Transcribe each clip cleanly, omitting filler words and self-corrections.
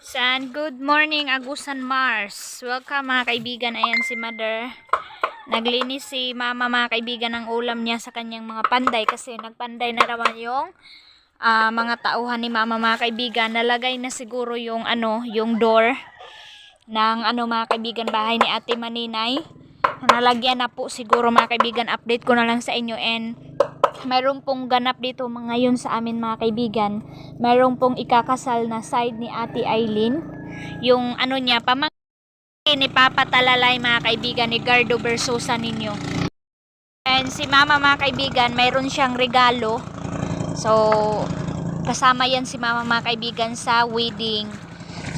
Good morning, Agusan Mars. Welcome mga kaibigan. Ayan si Mother. Naglinis si Mama mga kaibigan ng ulam niya sa kanyang mga panday kasi nagpanday na naman yung mga tauhan ni Mama mga kaibigan. Nalagay na siguro yung yung door ng mga kaibigan bahay ni Ate Maninay. Nalagyan na po siguro mga kaibigan. Update ko na lang sa inyo and mayroong pong ganap dito ngayon sa amin mga kaibigan. Mayroong pong ikakasal na side ni Ate Eileen. Yung niya, pamangkin ni Papa Talalay mga kaibigan ni Gardo Versosa ninyo. And si Mama mga kaibigan, mayroon siyang regalo. So, kasama yan si Mama mga kaibigan sa wedding.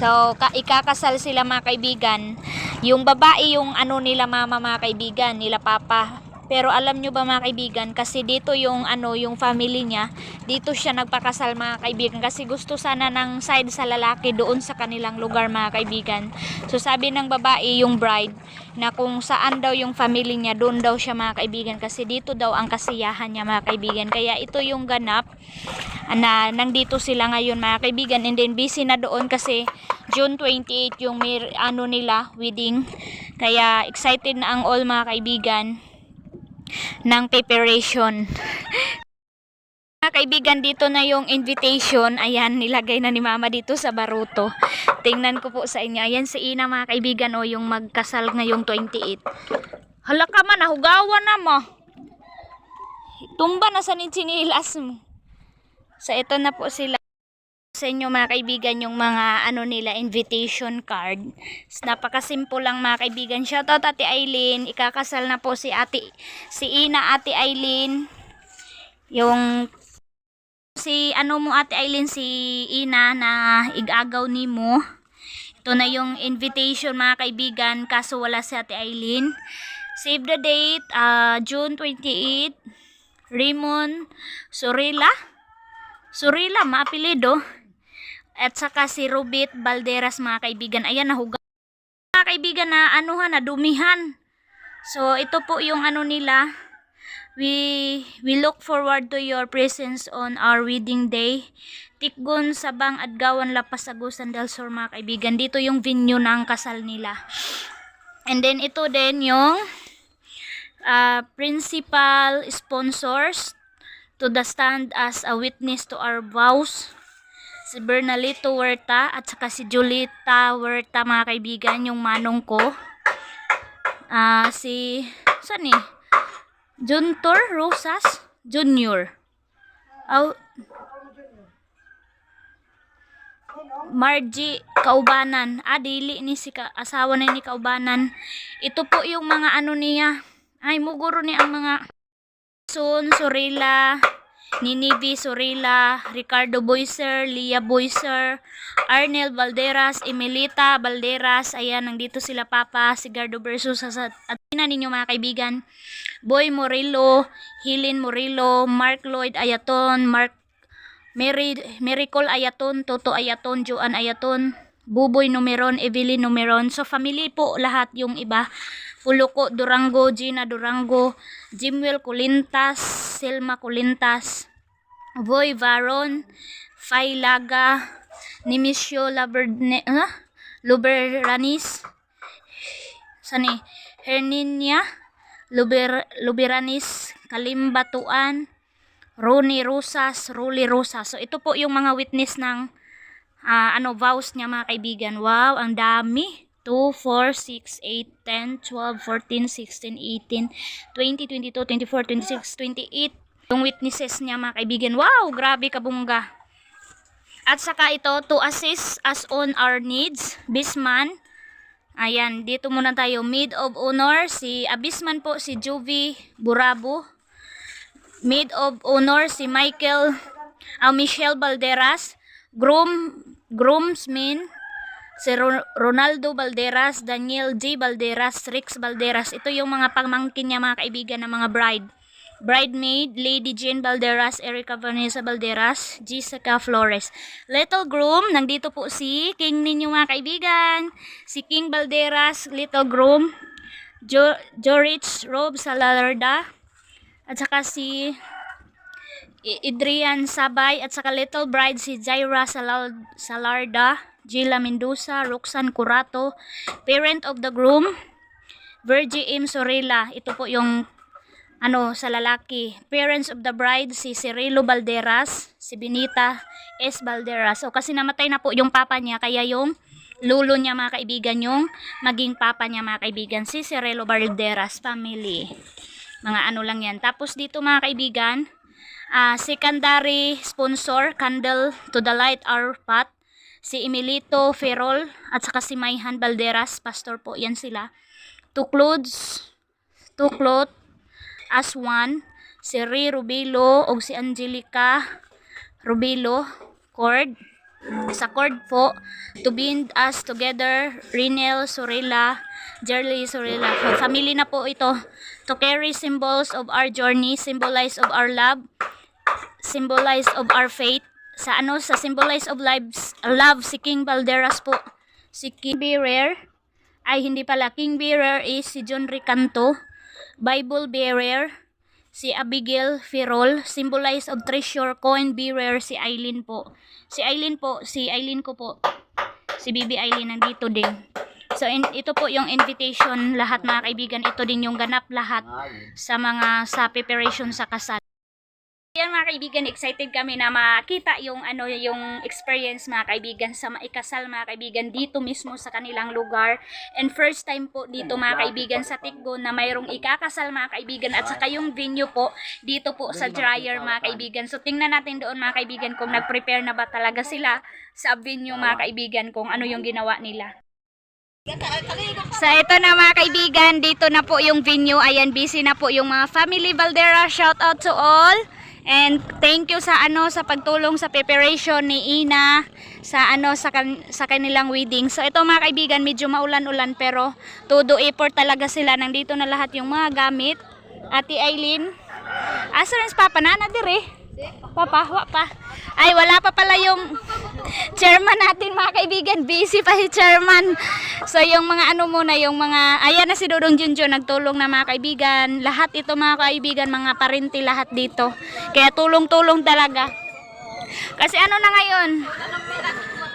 So, ikakasal sila mga kaibigan. Yung babae yung nila Mama mga kaibigan, nila Papa. Pero alam nyo ba mga kaibigan, kasi dito yung yung family niya, dito siya nagpakasal mga kaibigan kasi gusto sana ng side sa lalaki doon sa kanilang lugar mga kaibigan. So sabi ng babae yung bride na kung saan daw yung family niya, doon daw siya mga kaibigan kasi dito daw ang kasiyahan niya mga kaibigan. Kaya ito yung ganap na nandito sila ngayon mga kaibigan, and then busy na doon kasi June 28 yung nila wedding. Kaya excited na ang all mga kaibigan ng preparation. Mga kaibigan, dito na yung invitation. Ayan, nilagay na ni Mama dito sa baruto. Tingnan ko po sa inyo. Ayan si Ina mga kaibigan, yung magkasal ngayong 28. Hala ka man, nahugawan na mo. Tumba na sa nitsinilas mo. So ito na po sila sa inyo mga kaibigan, yung mga nila invitation card. Napakasimple lang mga kaibigan. Shoutout Ate Eileen, ikakasal na po si Ina Ate Eileen. Yung si mo Ate Eileen, si Ina na igagaw nimo. Ito na yung invitation mga kaibigan, kaso wala si Ate Eileen. Save the date, June 28. Raymond Surila, maapelido. At saka si Rubit Balderas mga kaibigan. Ayan, nahuga mga kaibigan na na dumihan. So ito po yung nila. We look forward to your presence on our wedding day. Tikgon, Sabang, Adgawan, Lapas, Agusan del Sur mga kaibigan. Dito yung venue ng kasal nila. And then ito din yung principal sponsors to the stand as a witness to our vows. Si Bernalito Huerta at saka si Julita Huerta mga kaibigan, yung manong ko. Saan Juntor Rosas Jr. Margie Kaubanan. Dili ni si asawa na ni Kaubanan. Ito po yung mga niya. Ay, muguro ni ang mga Sun Sorila, Ninivi Sorila, Ricardo Boyser, Lia Boyser, Arnel Valderas, Emelita Valderas. Ayan, nandito sila Papa, si Gardo Versosa at ninyo mga kaibigan. Boy Morillo, Hilin Morillo, Mark Lloyd Ayaton, Miracle Ayaton, Toto Ayaton, Joan Ayaton, Buboy Numeron, Evelyn Numeron. So family po lahat yung iba. Puluko Durango, Gina Durango, Jimwell Colintas, Selma Colintas, Boy Varon, Failaga, Nimisio Luberanis, Herninia Luberanis, Kalimbatuan, Ruli Rosas. So ito po yung mga witness ng vows niya mga kaibigan. Wow, ang dami. 2, 4, 6, 8, 10, 12, 14, 16, 18, 20, 22, 24, 26, 28. Yung witnesses niya mga kaibigan. Wow, grabe kabungga. At saka ito, to assist us on our needs, Bisman. Ayan, dito muna tayo. Maid of honor, si Abisman po, si Juvie Burabo. Maid of honor, si Michelle Balderas. Groomsmen, si Ronaldo Balderas, Daniel J. Balderas, Rix Balderas. Ito yung mga pamangkin niya mga kaibigan ng mga bridemaid, Lady Jane Balderas, Erica Vanessa Balderas, Jessica Flores. Little groom, nandito po si King ninyo mga kaibigan, si King Balderas, little groom, Jorich Rob Salarda, at saka si Adrian Sabay, at saka little bride si Jaira Salarda, Gila Mendoza, Roxanne Curato, parent of the groom, Virgie M. Sorella. Ito po yung sa lalaki. Parents of the bride, si Cirilo Balderas, si Benita S. Balderas. So kasi namatay na po yung papa niya, kaya yung lulo niya mga kaibigan yung maging papa niya mga kaibigan, si Cirilo Balderas family. Mga lang yan. Tapos dito mga kaibigan, secondary sponsor, Candle to the Light Our Path, si Emilito Ferrol at saka si Mayhan Balderas, pastor po yan sila. To cloth as one, si Ri Rubilo o si Angelica Rubilo, cord sa cord po, to bind us together, Rinel Sorella, Jerly Sorella. So, family na po ito. To carry symbols of our journey, symbolize of our love, symbolize of our faith. Sa symbolize of lives, love, si King Balderas po. Si King Bearer, ay hindi pala, King Bearer is si John Ricanto. Bible Bearer, si Abigail Ferrol. Symbolize of treasure, coin bearer, si Eileen po. Si Eileen ko po. Si Bibi Eileen nandito din. So ito po yung invitation lahat mga kaibigan. Ito din yung ganap lahat sa preparation sa kasal. Yan mga kaibigan, excited kami na makita yung yung experience mga kaibigan sa maikasal mga kaibigan dito mismo sa kanilang lugar. And first time po dito mga kaibigan sa Tikgon na mayroong ikakasal mga kaibigan, at saka yung venue po dito po sa Dryer mga kaibigan. So tingnan natin doon mga kaibigan kung nag-prepare na ba talaga sila sa venue mga kaibigan, kung ano yung ginawa nila. So ito na mga kaibigan, dito na po yung venue. Ayan, busy na po yung mga family Valdera. Shout out to all. And thank you sa sa pagtulong sa preparation ni Ina sa kanilang wedding. So ito mga kaibigan, medyo maulan-ulan pero todo effort talaga sila. Nandito na lahat yung mga gamit. Ate Eileen, asa rin papa na dire? Papa, wa pa. Ay, wala pa pala yung chairman natin mga kaibigan. Busy pa si chairman. So yung mga muna, yung mga, ayan na si Dudong Junjun, nagtulong na mga kaibigan. Lahat ito mga kaibigan, mga parinti lahat dito. Kaya tulong-tulong talaga. Kasi na ngayon?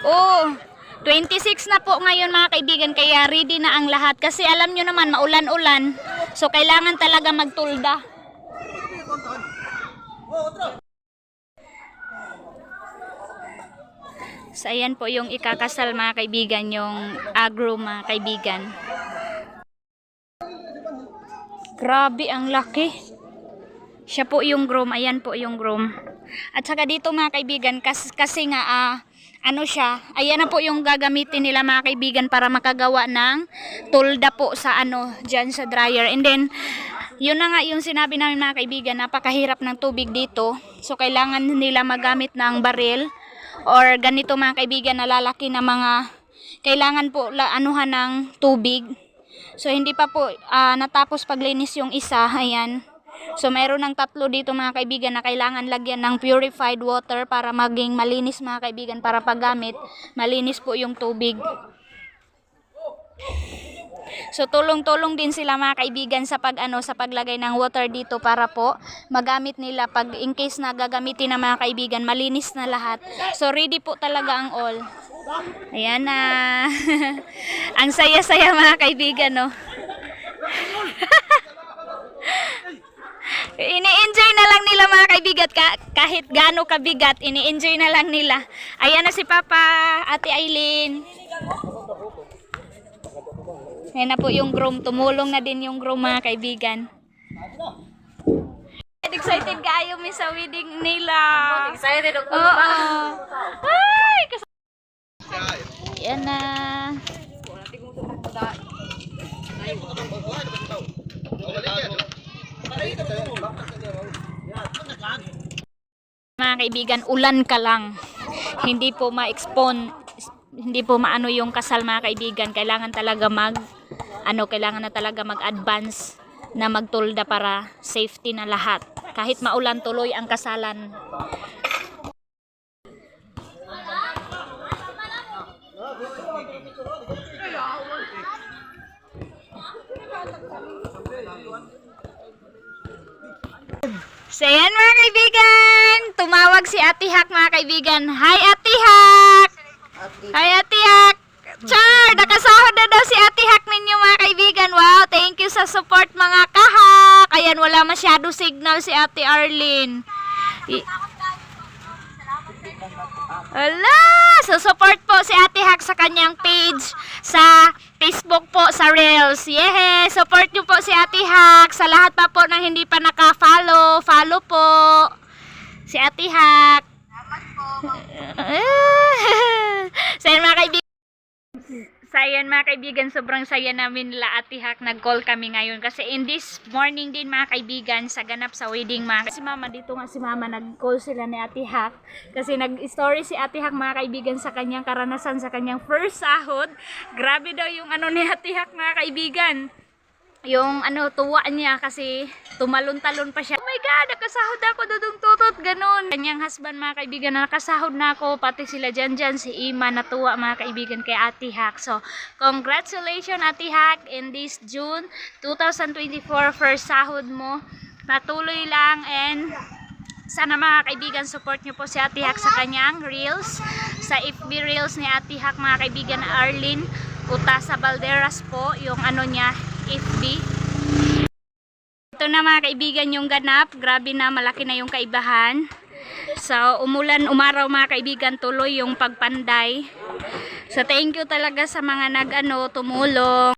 Oh, 26 na po ngayon mga kaibigan, kaya ready na ang lahat. Kasi alam nyo naman, maulan-ulan. So kailangan talaga magtulda. So ayan po yung ikakasal mga kaibigan, yung agro mga kaibigan. Grabe ang laki. Siya po yung groom, ayan po yung groom. At saka dito mga kaibigan, kasi nga siya, ayan na po yung gagamitin nila mga kaibigan para makagawa ng tulda po sa dyan sa dryer. And then yun na nga yung sinabi namin mga kaibigan, napakahirap ng tubig dito. So kailangan nila magamit ng baril or ganito mga kaibigan na lalaki na mga, kailangan po anuhan ng tubig. So hindi pa po natapos paglinis yung isa, ayan. So mayroon ng 3 dito mga kaibigan na kailangan lagyan ng purified water para maging malinis mga kaibigan, para paggamit malinis po yung tubig. So tulong-tulong din sila mga kaibigan sa sa paglagay ng water dito para po magamit nila pag in case na gagamitin ng mga kaibigan, malinis na lahat. So ready po talaga ang all. Ayan na. Ang saya-saya mga kaibigan, no. Ini-enjoy na lang nila mga kaibigan, kahit gaano kabigat, ini-enjoy na lang nila. Ayan na si Papa, Ate Eileen. Ayan na po yung groom. Tumulong na din yung groom mga kaibigan. Excited kayo mi sa wedding nila. Excited ako. Oo. Ay! Ayan na. Mga kaibigan, ulan ka lang. Hindi po hindi po maano yung kasal mga kaibigan. Kailangan talaga kailangan na talaga mag-advance na magtulda para safety na lahat. Kahit maulan, tuloy ang kasalan. So yan mga kaibigan, tumawag si Ate Hak mga kaibigan. Hi Ate Hak! Hi Ate Hak! Char! Nakasahod na daw si Ate Hak ninyo mga kaibigan. Wow! Thank you sa support mga kahak. Ayan, wala masyado signal si Ate Arlene. Ala! So support po si Ate Hak sa kanyang page sa Facebook po, sa Reels. Yeah! Support nyo po si Ate Hak. Sa lahat pa po ng hindi pa naka-follow, follow po si Ate Hak. So yun mga kaibigan, sobrang saya namin nila Ate Hak. Nag-call kami ngayon kasi in this morning din mga kaibigan sa ganap sa wedding mga si Mama dito nga si Mama, nag-call sila ni Ate Hak kasi nag-story si Ate Hak mga kaibigan sa kanyang karanasan sa kanyang first sahod. Grabe daw yung ano ni Ate Hak mga kaibigan, yung ano, tuwa niya kasi tumalon-talon pa siya. Oh my God, nakasahod ako, dudong tutot, ganun. Kanyang husband mga kaibigan, nakasahod na ako, pati sila dyan, si Ima, natuwa mga kaibigan kay Ate Hak. So, congratulations Ate Hak in this June 2024, first sahod mo. Patuloy lang and sana mga kaibigan, support nyo po si Ate Hak sa kanyang Reels, sa FB Reels ni Ate Hak mga kaibigan, Arlene Utasa Balderas po, yung ano niya, FB. Ito na mga kaibigan yung ganap. Grabe na, malaki na yung kaibahan. So, umulan, umaraw mga kaibigan, tuloy yung pagpanday. So, thank you talaga sa mga tumulong.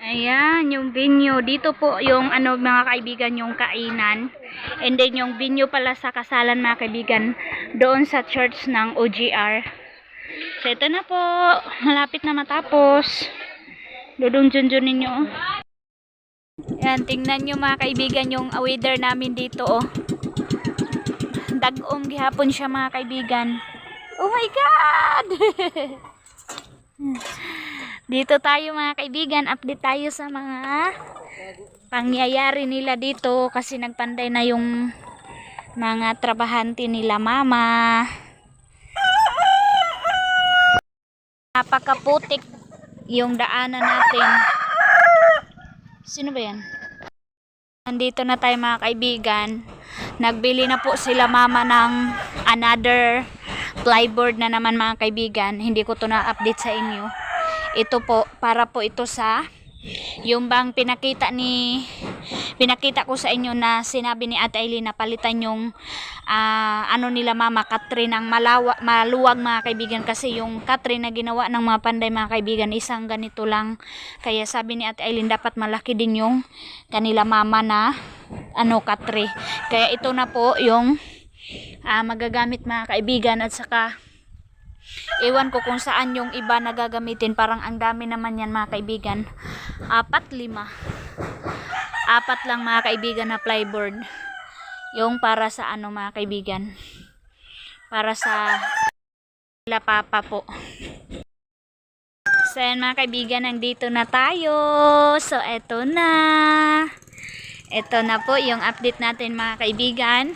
Ayan, yung venue. Dito po yung mga kaibigan, yung kainan. And then yung venue pala sa kasalan mga kaibigan, doon sa church ng OGR. So, ito na po. Malapit na matapos. Dudong junjun ninyo. Yan, tingnan nyo mga kaibigan yung weather namin dito. Oh. Dag-om gihapon siya mga kaibigan. Oh my God! Dito tayo mga kaibigan. Update tayo sa mga pangyayari nila dito. Kasi nagpanday na yung mga trabahante nila Mama. Napakaputik yung daanan natin. Sino ba yan? Nandito na tayo mga kaibigan. Nagbili na po sila Mama ng another plyboard na naman mga kaibigan. Hindi ko to na-update sa inyo. Ito po, para po ito sa yung bang pinakita ko sa inyo na sinabi ni Ate Aileen na palitan yung nila Mama, katrin ng maluwag mga kaibigan, kasi yung katrin na ginawa ng mga panday mga kaibigan isang ganito lang, kaya sabi ni Ate Aileen dapat malaki din yung kanila Mama na katri, kaya ito na po yung magagamit mga kaibigan. At saka ewan ko kung saan yung iba na gagamitin, parang ang dami naman yan mga kaibigan, 4, 5, 4 lang mga kaibigan na plyboard yung para sa mga kaibigan, para sa la papa po. So yan mga kaibigan, nandito na tayo. So eto na po yung update natin mga kaibigan,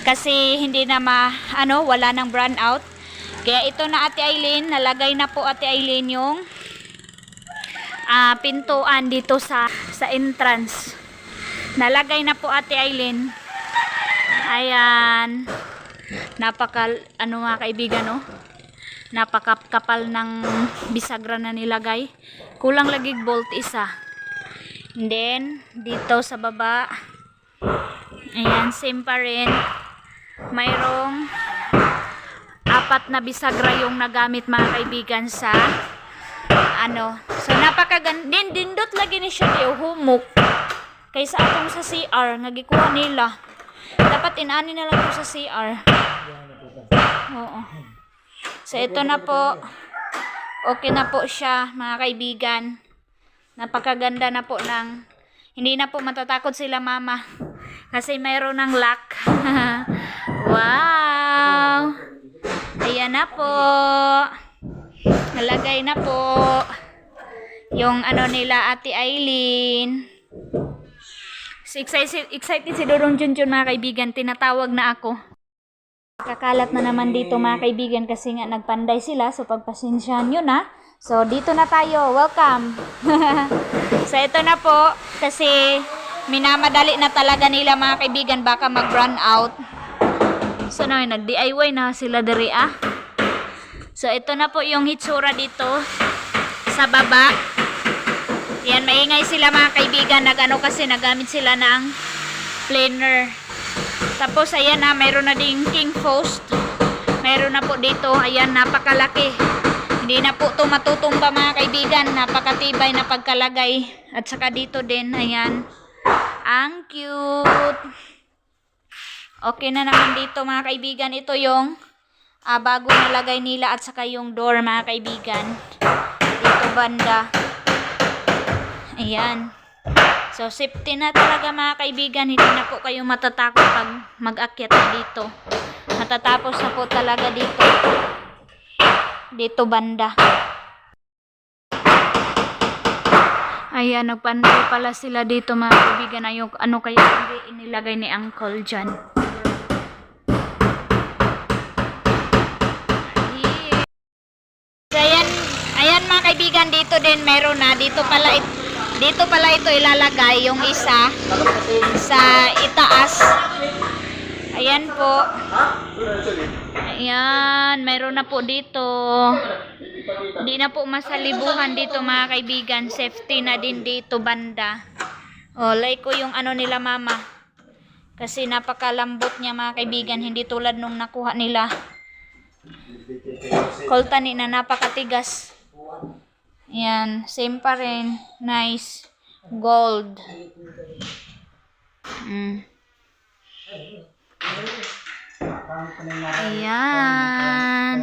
kasi hindi na wala nang brand out. Kaya ito na Ate Aileen, nalagay na po Ate Aileen yung pintuan dito sa entrance. Nalagay na po Ate Aileen. Ayan. Napaka mga kaibigan, no? Napakapal ng bisagra na nilagay. Kulang lagi bolt isa. And then dito sa baba, ayan, same pa rin. Mayroong 4 na bisagra yung nagamit mga kaibigan sa so napakaganda dindot lagi ni siya di humok kaysa atong sa CR nga gikuha nila, dapat inani na lang po sa CR. Oo. So ito na po, okay na po siya mga kaibigan, napakaganda na po ng, hindi na po matatakot sila Mama kasi mayroon ng lock. Wow, ayan na po, nalagay na po yung nila Ate Aileen. Excited si Dodong Junjun mga kaibigan, tinatawag na ako. Kakalat na naman dito mga kaibigan kasi nga nagpanday sila, so pagpasensyahan nyo na. So dito na tayo, welcome. So ito na po, kasi minamadali na talaga nila mga kaibigan, baka mag run out. So na nag-DIY na sila diri ah. So ito na po yung hitsura dito sa baba. Yan, maingay sila mga kaibigan, nag-ano kasi nagamit sila ng planer. Tapos ayan na, mayroon na ding king post. Mayroon na po dito, ayan, napakalaki. Hindi na po ito matutumba mga kaibigan, napakatibay na pagkalagay. At saka dito din, ayan, ang cute. Okay na naman dito mga kaibigan, ito yung bago nalagay nila at saka yung door mga kaibigan. Dito banda. Ayan. So, safety na talaga mga kaibigan. Hindi na po kayo matatakot pag mag-akyat na dito. Matatapos na po talaga dito. Dito banda. Ayan, nagpanday pala sila dito mga kaibigan. Ano kaya hindi inilagay ni Uncle dyan. So, ayan mga kaibigan, dito din meron na. Dito pala ito ilalagay yung isa sa itaas. Ayan po. Ayan, mayroon na po dito. Hindi na po masalibuhan dito mga kaibigan. Safety na din dito banda. Oh, like ko yung ano nila mama. Kasi napakalambot niya mga kaibigan. Hindi tulad nung nakuha nila. Koltani na napakatigas. Ayan, same pa rin. Nice. Gold. Ayan.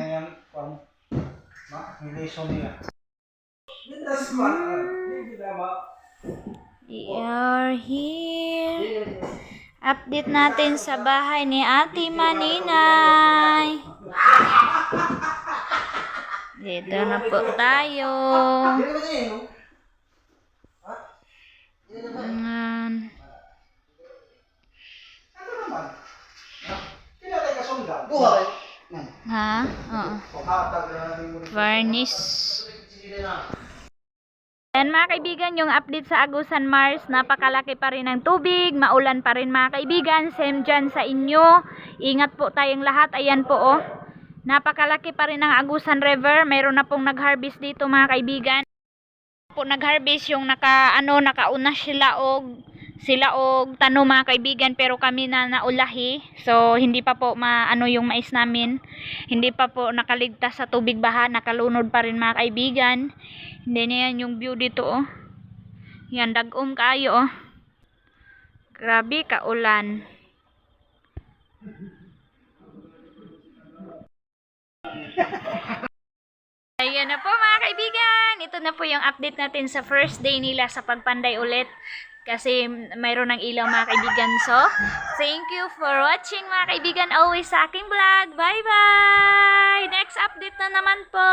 We are here. Update natin sa bahay ni Ate Maninay. Dito na po tayo. Ha? Oo. Varnish. Ayan mga kaibigan, yung update sa Agusan Mars, napakalaki pa rin ng tubig, maulan pa rin mga kaibigan, same dyan sa inyo. Ingat po tayong lahat. Ayan po oh. Napakalaki pa rin ng Agusan River. Mayroon na pong nag-harvest dito mga kaibigan. Po nag-harvest yung nakauna sila og tano mga kaibigan, pero kami na naulahi. So hindi pa po yung mais namin. Hindi pa po nakaligtas sa tubig baha, nakalunod pa rin mga kaibigan. Hindi na yan yung view dito oh. Yan, dagom kayo oh. Grabe ka ulan. Ayan na po mga kaibigan. Ito na po yung update natin sa first day nila sa pagpanday ulit. Kasi mayroon ng ilaw mga kaibigan. So, thank you for watching mga kaibigan. Always sa aking vlog. Bye bye! Next update na naman po.